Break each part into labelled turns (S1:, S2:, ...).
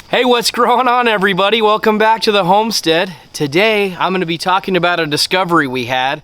S1: Hey, what's going on, everybody? Welcome back to the Homestead. Today, I'm going to be talking about a discovery we had.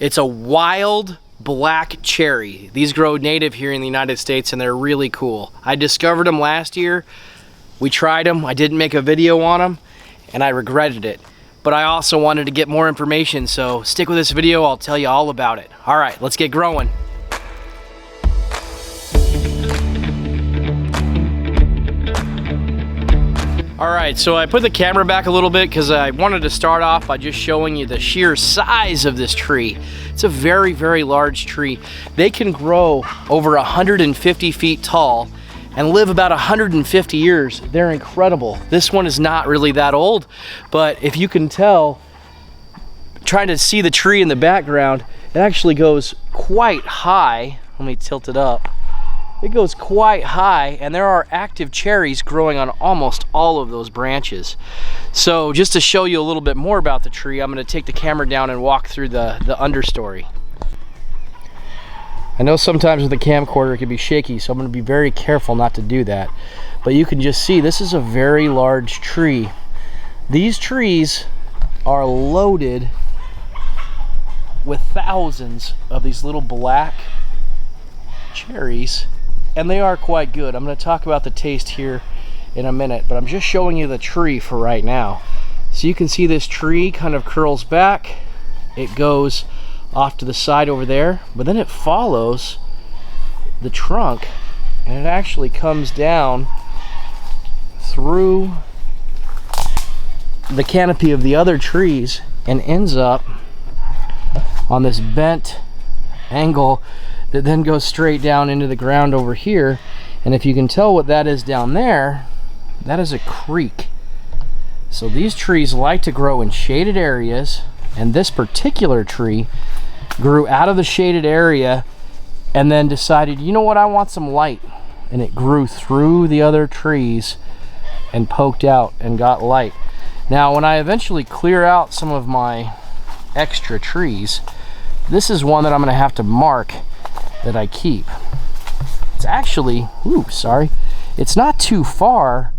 S1: It's a wild black cherry. These grow native here in the United States, and they're really cool. I discovered them last year. We tried them. I didn't make a video on them, and I regretted it. But I also wanted to get more information, so stick with this video. I'll tell you all about it. All right, let's get growing. Alright, so I put the camera back a little bit because I wanted to start off by just showing you the sheer size of this tree. It's a very, very large tree. They can grow over 150 feet tall and live about 150 years. They're incredible. This one is not really that old, but if you can tell, trying to see the tree in the background, it actually goes quite high. Let me tilt it up. It goes quite high, and there are active cherries growing on almost all of those branches. So just to show you a little bit more about the tree, I'm going to take the camera down and walk through the understory. I know sometimes with the camcorder it can be shaky, so I'm going to be very careful not to do that. But you can just see this is a very large tree. These trees are loaded with thousands of these little black cherries, and they are quite good. I'm going to talk about the taste here in a minute, but I'm just showing you the tree for right now. So you can see this tree kind of curls back. It goes off to the side over there, but then it follows the trunk, and it actually comes down through the canopy of the other trees and ends up on this bent angle that then goes straight down into the ground over here. And if you can tell what that is down there, that is a creek. So these trees like to grow in shaded areas, and this particular tree grew out of the shaded area and then decided, you know what, I want some light, and it grew through the other trees and poked out and got light. Now when I eventually clear out some of my extra trees, this is one that I'm going to have to mark that I keep. It's actually, it's not too far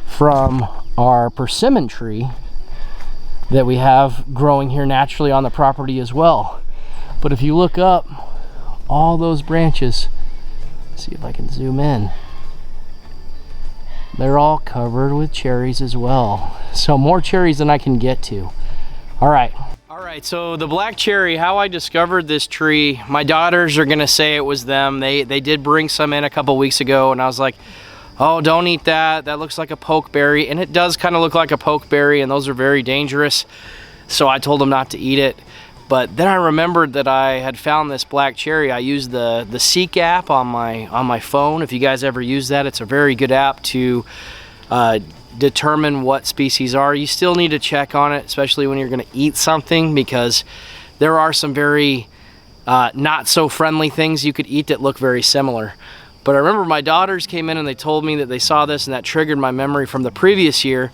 S1: from our persimmon tree that we have growing here naturally on the property as well. But if you look up, all those branches, see if I can zoom in, they're all covered with cherries as well. So more cherries than I can get to. All right, so the black cherry, how I discovered this tree, my daughters are gonna say it was them. They did bring some in a couple weeks ago, and I was like, oh, don't eat that. That looks like a pokeberry, and it does kind of look like a pokeberry, and those are very dangerous. So I told them not to eat it. But then I remembered that I had found this black cherry. I used the Seek app on my phone. If you guys ever use that, it's a very good app to determine what species are. You still need to check on it, especially when you're going to eat something, because there are some very not so friendly things you could eat that look very similar. But I remember my daughters came in and they told me that they saw this, and that triggered my memory from the previous year.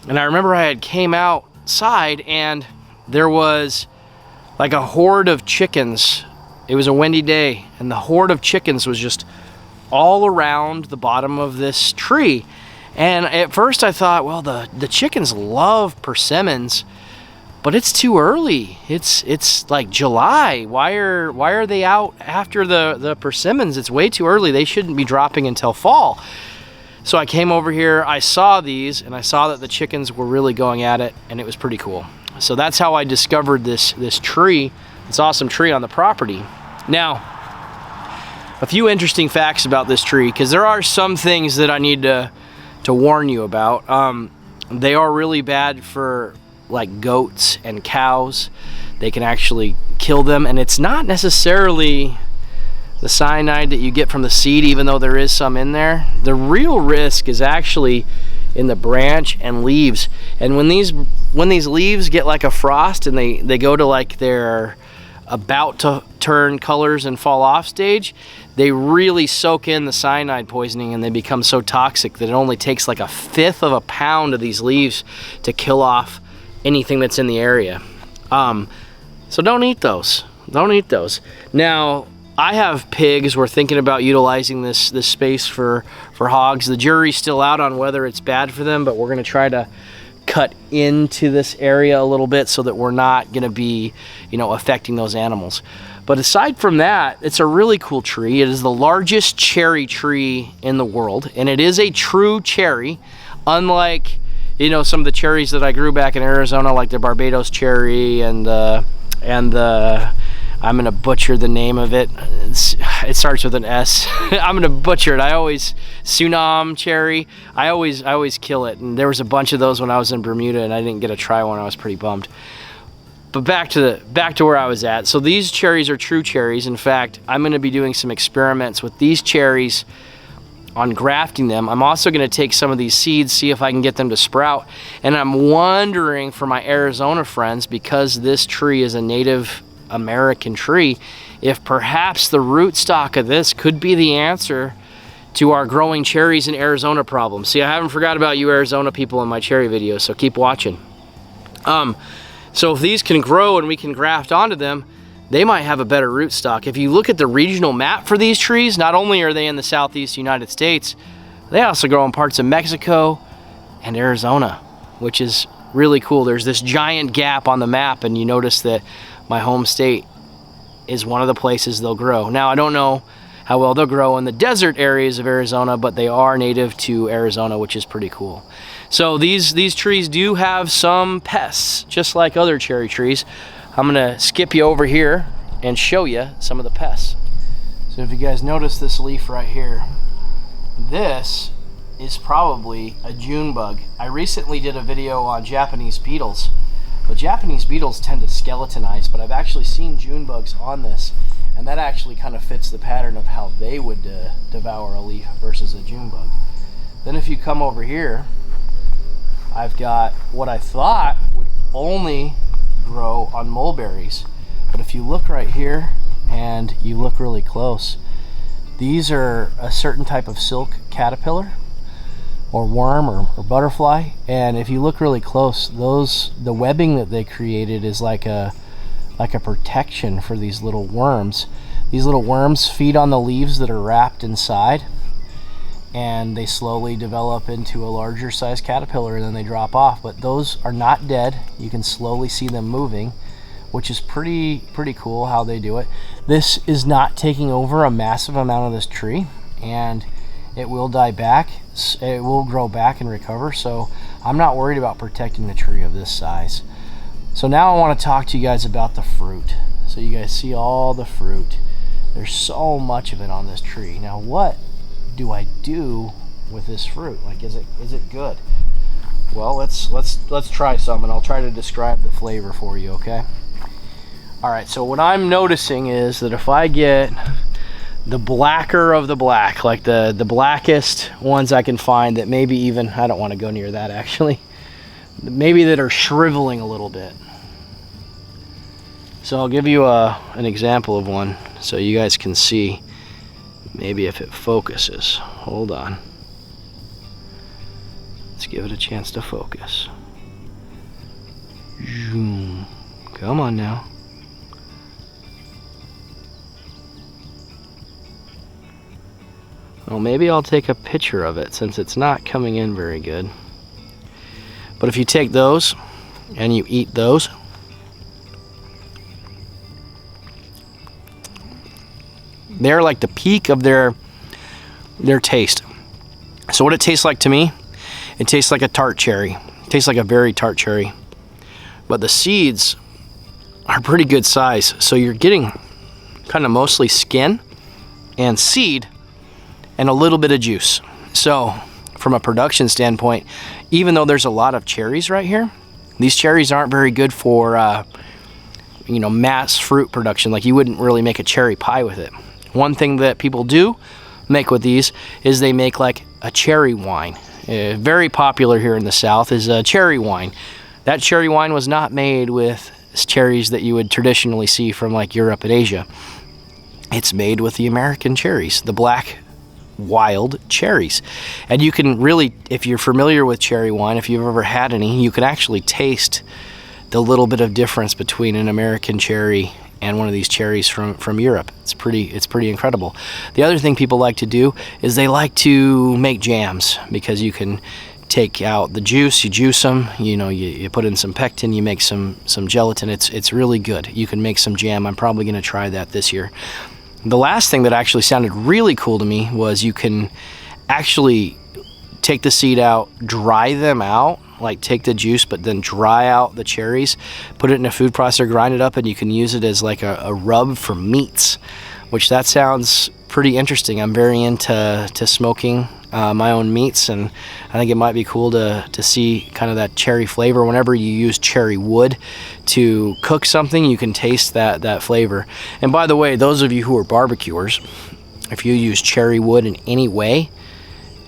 S1: And I remember I had came outside and there was like a horde of chickens. It was a windy day, and the horde of chickens was just all around the bottom of this tree. And at first I thought, well, the chickens love persimmons, but it's too early. It's like July. Why are they out after the persimmons? It's way too early. They shouldn't be dropping until fall. So I came over here, I saw these, and I saw that the chickens were really going at it, and it was pretty cool. So that's how I discovered this tree, this awesome tree on the property. Now, a few interesting facts about this tree, because there are some things that I need to warn you about. They are really bad for like goats and cows. They can actually kill them, and it's not necessarily the cyanide that you get from the seed, even though there is some in there. The real risk is actually in the branch and leaves. And when these leaves get like a frost and they go to like they're about to turn colors and fall off stage, they really soak in the cyanide poisoning, and they become so toxic that it only takes like 1/5 of a pound of these leaves to kill off anything that's in the area. So don't eat those. Don't eat those. Now, I have pigs. We're thinking about utilizing this space for for hogs. The jury's still out on whether it's bad for them, but we're gonna try to cut into this area a little bit so that we're not gonna be, affecting those animals. But aside from that, it's a really cool tree. It is the largest cherry tree in the world, and it is a true cherry, unlike, some of the cherries that I grew back in Arizona, like the Barbados cherry and the I'm gonna butcher the name of it. It starts with an S. I'm gonna butcher it. Sunam cherry. I always kill it. And there was a bunch of those when I was in Bermuda, and I didn't get to try one. I was pretty bummed. But back to where I was at. So these cherries are true cherries. In fact, I'm gonna be doing some experiments with these cherries on grafting them. I'm also gonna take some of these seeds, see if I can get them to sprout. And I'm wondering for my Arizona friends, because this tree is a Native American tree, if perhaps the rootstock of this could be the answer to our growing cherries in Arizona problem. See, I haven't forgot about you Arizona people in my cherry videos, so keep watching. So if these can grow and we can graft onto them, they might have a better rootstock. If you look at the regional map for these trees, not only are they in the southeast United States, they also grow in parts of Mexico and Arizona, which is really cool. There's this giant gap on the map, and you notice that my home state is one of the places they'll grow. Now, I don't know how well they'll grow in the desert areas of Arizona, but they are native to Arizona, which is pretty cool. So these trees do have some pests, just like other cherry trees. I'm gonna skip you over here and show you some of the pests. So if you guys notice this leaf right here, this is probably a June bug. I recently did a video on Japanese beetles. The Japanese beetles tend to skeletonize, but I've actually seen June bugs on this, and that actually kind of fits the pattern of how they would devour a leaf versus a June bug. Then if you come over here, I've got what I thought would only grow on mulberries, but if you look right here and you look really close, these are a certain type of silk caterpillar or worm or butterfly, and if you look really close, the webbing that they created is like a protection for these little worms. These little worms feed on the leaves that are wrapped inside, and they slowly develop into a larger size caterpillar, and then they drop off. But those are not dead. You can slowly see them moving, which is pretty cool how they do it. This is not taking over a massive amount of this tree, and it will die back. It will grow back and recover, so I'm not worried about protecting the tree of this size. So now I want to talk to you guys about the fruit. So you guys see all the fruit. There's so much of it on this tree. Now what do I do with this fruit? Like, is it good? Well, let's try some, and I'll try to describe the flavor for you, okay? All right, so what I'm noticing is that if I get the blacker of the black, like the blackest ones I can find that maybe even, I don't want to go near that actually, maybe that are shriveling a little bit. So I'll give you an example of one so you guys can see, maybe if it focuses. Hold on. Let's give it a chance to focus. Come on now. Well, maybe I'll take a picture of it since it's not coming in very good. But if you take those and you eat those, they're like the peak of their taste. So what it tastes like to me, it tastes like a tart cherry. It tastes like a very tart cherry. But the seeds are pretty good size. So you're getting kind of mostly skin and seed and a little bit of juice. So from a production standpoint, even though there's a lot of cherries right here, these cherries aren't very good for mass fruit production. Like, you wouldn't really make a cherry pie with it. One thing that people do make with these is they make like a cherry wine. Very popular here in the South is a cherry wine. That cherry wine was not made with cherries that you would traditionally see from like Europe and Asia. It's made with the American cherries, the black wild cherries. And you can really, if you're familiar with cherry wine, if you've ever had any, you can actually taste the little bit of difference between an American cherry and one of these cherries from Europe. It's pretty incredible. The other thing people like to do is they like to make jams, because you can take out the juice, you juice them, you put in some pectin, you make some gelatin. It's really good. You can make some jam. I'm probably going to try that this year. The last thing that actually sounded really cool to me was you can actually take the seed out, dry them out, like take the juice but then dry out the cherries, put it in a food processor, grind it up, and you can use it as like a rub for meats, which that sounds pretty interesting. I'm very into smoking my own meats, and I think it might be cool to see kind of that cherry flavor. Whenever you use cherry wood to cook something, you can taste that flavor. And by the way, those of you who are barbecuers, if you use cherry wood in any way,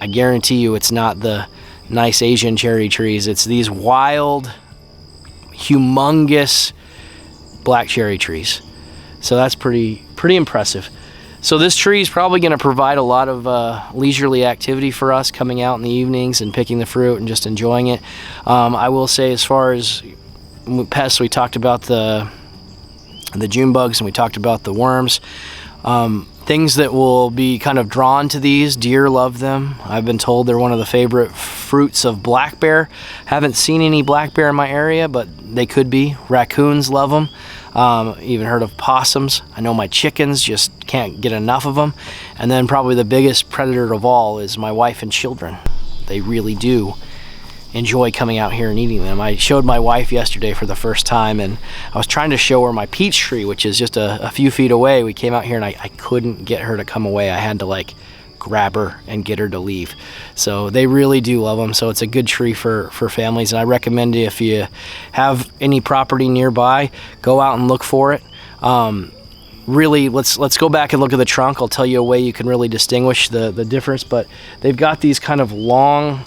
S1: I guarantee you it's not the nice Asian cherry trees. It's these wild, humongous black cherry trees. So that's pretty impressive. So this tree is probably going to provide a lot of leisurely activity for us, coming out in the evenings and picking the fruit and just enjoying it. I will say, as far as pests, we talked about the June bugs and we talked about the worms. Things that will be kind of drawn to these, deer love them. I've been told they're one of the favorite fruits of black bear. Haven't seen any black bear in my area, but they could be. Raccoons love them. Even heard of possums. I know my chickens just can't get enough of them. And then probably the biggest predator of all is my wife and children. They really do enjoy coming out here and eating them. I showed my wife yesterday for the first time, and I was trying to show her my peach tree, which is just a few feet away. We came out here and I couldn't get her to come away. I had to like grab her and get her to leave. So they really do love them. So it's a good tree for families, and I recommend it. If you have any property nearby, go out and look for it. Really, let's go back and look at the trunk. I'll tell you a way you can really distinguish the difference. But they've got these kind of long,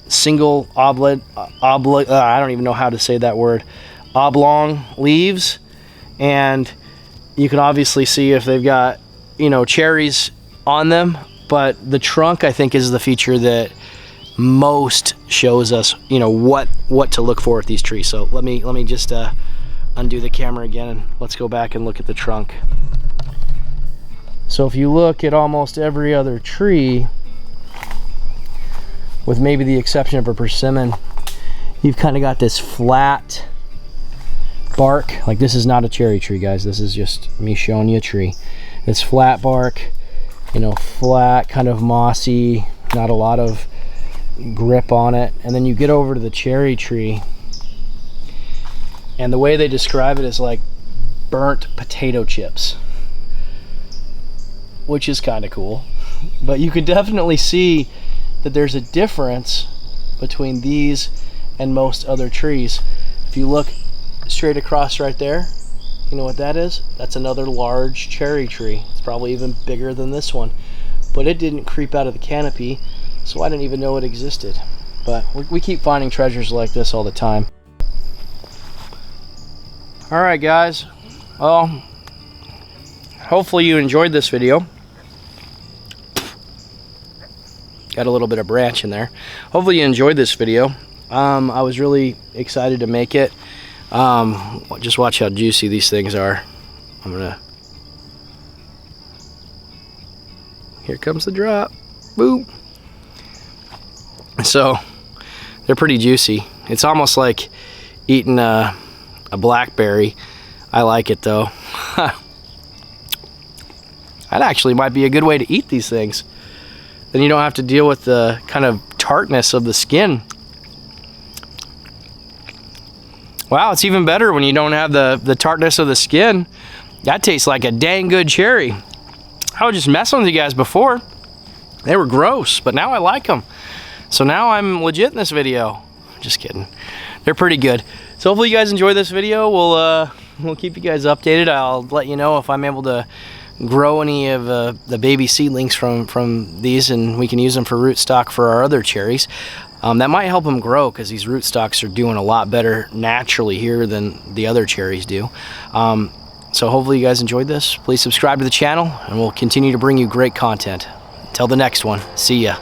S1: single I don't even know how to say that word, oblong leaves, and you can obviously see if they've got cherries on them. But the trunk, I think, is the feature that most shows us what to look for with these trees. So let me just undo the camera again, and let's go back and look at the trunk. So if you look at almost every other tree, with maybe the exception of a persimmon, you've kind of got this flat bark. Like, this is not a cherry tree, guys. This is just me showing you a tree. It's flat bark, flat, kind of mossy, not a lot of grip on it. And then you get over to the cherry tree, and the way they describe it is like burnt potato chips, which is kind of cool. But you can definitely see that there's a difference between these and most other trees. If you look straight across right there, you know what that is? That's another large cherry tree. It's probably even bigger than this one, but it didn't creep out of the canopy, so I didn't even know it existed. But we keep finding treasures like this all the time. All right, guys, well, hopefully you enjoyed this video. Got a little bit of branch in there. Hopefully you enjoyed this video. I was really excited to make it. Just watch how juicy these things are. Here comes the drop. Boom. So they're pretty juicy. It's almost like eating a blackberry. I like it though. That actually might be a good way to eat these things. Then you don't have to deal with the kind of tartness of the skin. Wow, it's even better when you don't have the tartness of the skin. That tastes like a dang good cherry. I was just messing with you guys before. They were gross, but now I like them. So now I'm legit in this video. Just kidding. They're pretty good. So hopefully you guys enjoy this video. We'll keep you guys updated. I'll let you know if I'm able to grow any of the baby seedlings from these, and we can use them for rootstock for our other cherries. That might help them grow, because these rootstocks are doing a lot better naturally here than the other cherries do. So hopefully you guys enjoyed this. Please subscribe to the channel, and we'll continue to bring you great content. Until the next one, see ya.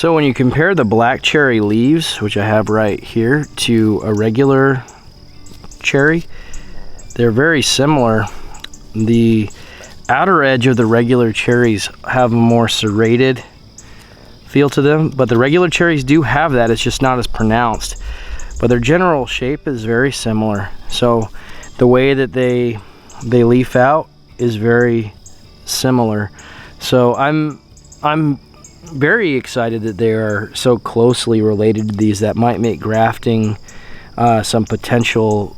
S1: So when you compare the black cherry leaves, which I have right here, to a regular cherry, they're very similar. The outer edge of the regular cherries have a more serrated feel to them, but the regular cherries do have that. It's just not as pronounced, but their general shape is very similar. So the way that they leaf out is very similar. So I'm very excited that they are so closely related to these. That might make grafting some potential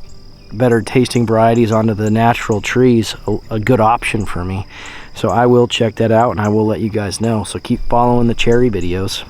S1: better tasting varieties onto the natural trees a good option for me. So I will check that out and I will let you guys know. So keep following the cherry videos.